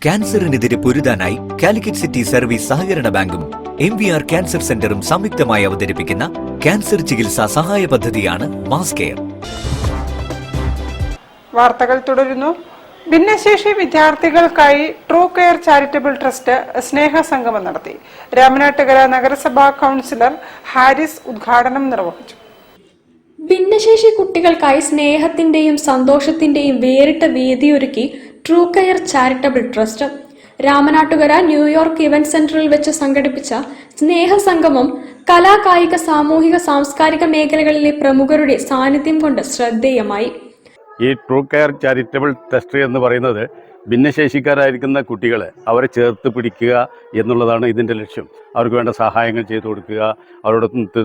ക്യാൻസറിനെതിരെ പൊരുതാനായി Calicut city service സഹകരണ ബാങ്കും MVR cancer സെന്ററും സംയുക്തമായി അവതരിപ്പിക്കുന്ന ക്യാൻസർ ചികിത്സാ സഹായ പദ്ധതിയാണ് മാസ് കെയർ. വാർത്തകൾ തുടരുന്നു. ഭിന്നശേഷി വിദ്യാർത്ഥികൾക്കായി ട്രൂ കെയർ ചാരിറ്റബിൾ ട്രസ്റ്റ് സ്നേഹസംഗമം നടത്തി. രാമനാട്ടുകര നഗരസഭാ കൗൺസിലർ ഹാരിസ് ഉദ്ഘാടനം നിർവഹിച്ചു. ഭിന്നശേഷി കുട്ടികൾക്കായി സ്നേഹത്തിന്റെയും സന്തോഷത്തിന്റെയും വേറിട്ട വേദിയൊരുക്കി true care charitable trust Ramanattukara New York event സെന്ററിൽ വെച്ച് സംഘടിപ്പിച്ച സ്നേഹസംഗമം കലാ, കായിക, സാമൂഹിക, സാംസ്കാരിക മേഖലകളിലെ പ്രമുഖരുടെ സാന്നിധ്യം കൊണ്ട് ശ്രദ്ധേയമായി. ഈ ട്രൂ കെയർ ചാരിറ്റബിൾ ട്രസ്റ്റ് എന്ന് പറയുന്നത് ഭിന്നശേഷിക്കാരായിരിക്കുന്ന കുട്ടികളെ അവരെ ചേർത്ത് പിടിക്കുക എന്നുള്ളതാണ് ഇതിൻ്റെ ലക്ഷ്യം. അവർക്ക് വേണ്ട സഹായങ്ങൾ ചെയ്തു കൊടുക്കുക, അവരോടൊത്ത്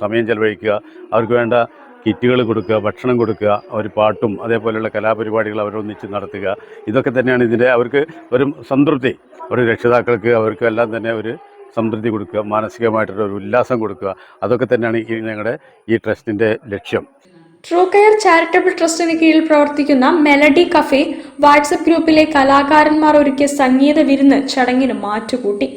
സമയം ചെലവഴിക്കുക, അവർക്ക് വേണ്ട കിറ്റുകൾ കൊടുക്കുക, ഭക്ഷണം കൊടുക്കുക, അവർ പാട്ടും അതേപോലെയുള്ള കലാപരിപാടികൾ അവരൊന്നിച്ച് നടത്തുക. ഇതൊക്കെ തന്നെയാണ് ഇതിൻ്റെ അവർക്ക് ഒരു സംതൃപ്തി, ഒരു രക്ഷിതാക്കൾക്ക് അവർക്കെല്ലാം തന്നെ ഒരു സംതൃപ്തി കൊടുക്കുക, മാനസികമായിട്ടൊരു ഉല്ലാസം കൊടുക്കുക. അതൊക്കെ തന്നെയാണ് ഞങ്ങളുടെ ഈ ട്രസ്റ്റിൻ്റെ ലക്ഷ്യം. ട്രൂ കെയർ ചാരിറ്റബിൾ ട്രസ്റ്റിന് കീഴിൽ പ്രവർത്തിക്കുന്ന മെലഡി കഫേ വാട്സപ്പ് ഗ്രൂപ്പിലെ കലാകാരന്മാർ ഒരുക്കിയ സംഗീത വിരുന്ന് ചടങ്ങിന് മാറ്റുകൂട്ടി.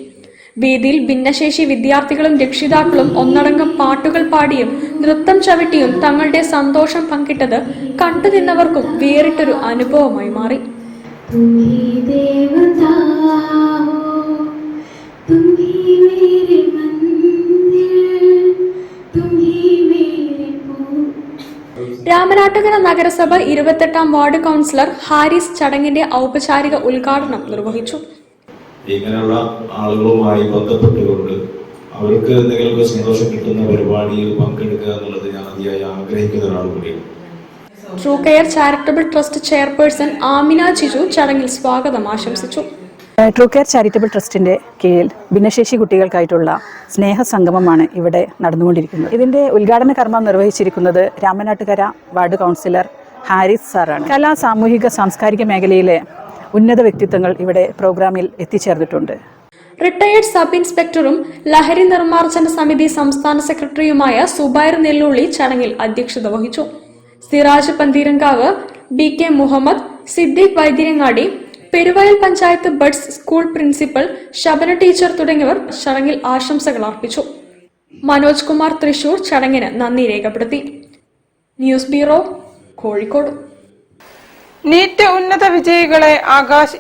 വേദിയിൽ ഭിന്നശേഷി വിദ്യാർത്ഥികളും രക്ഷിതാക്കളും ഒന്നടങ്കം പാട്ടുകൾ പാടിയും നൃത്തം ചവിട്ടിയും തങ്ങളുടെ സന്തോഷം പങ്കിട്ടത് കണ്ടുനിന്നവർക്കും വേറിട്ടൊരു അനുഭവമായി മാറി. രാമനാട്ടുകര നഗരസഭ 28ാം വാർഡ് കൗൺസിലർ ഹാരിസ് ചടങ്ങിന്റെ ഔപചാരിക ഉദ്ഘാടനം നിർവഹിച്ചു. ഇങ്ങനെയുള്ള ആളുകളുമായി ബന്ധപ്പെട്ടുകൊണ്ട് അവർക്ക് എന്തെങ്കിലുമൊക്കെ സന്തോഷം കിട്ടുന്ന പരിപാടിയിൽ പങ്കെടുക്കുക എന്നുള്ളത് ഞാൻ അതിയായി ആഗ്രഹിക്കുന്ന ഒരാൾ കൂടിയാണ്. True care charitable trust chairperson Amina Chiju ചടങ്ങിൽ സ്വാഗതം ആശംസിച്ചു. ട്രൂ കെയർ ചാരിറ്റബിൾ ട്രസ്റ്റിൻ്റെ കീഴിൽ ഭിന്നശേഷി കുട്ടികൾക്കായിട്ടുള്ള സ്നേഹസംഗമമാണ് ഇവിടെ നടന്നുകൊണ്ടിരിക്കുന്നത്. ഇതിൻ്റെ ഉദ്ഘാടന കർമ്മം നിർവഹിച്ചിരിക്കുന്നത് രാമനാട്ടുകര വാർഡ് കൗൺസിലർ ഹാരിസ് സാറാണ്. കലാ, സാമൂഹിക, സാംസ്കാരിക മേഖലയിലെ ഉന്നത വ്യക്തിത്വങ്ങൾ ഇവിടെ പ്രോഗ്രാമിൽ എത്തിച്ചേർന്നിട്ടുണ്ട്. റിട്ടയേർഡ് സബ് ഇൻസ്പെക്ടറും ലഹരി നിർമ്മാർജ്ജന സമിതി സംസ്ഥാന സെക്രട്ടറിയുമായ സുബൈർ നെല്ലൂളി ചടങ്ങിൽ അധ്യക്ഷത വഹിച്ചു. Siraj Pantheerankavu, BK Muhammad, Siddique Vaidyarangadi, Peruvayal panchayat buds school principal Shabana teacher തുടങ്ങിയവർ ചടങ്ങിൽ ആശംസകൾ അർപ്പിച്ചു. മനോജ് കുമാർ തൃശൂർ ചടങ്ങിന് നന്ദി രേഖപ്പെടുത്തി. News bureau, Kozhikode. നീറ്റ് ഉന്നത വിജയികളെ ആകാശ്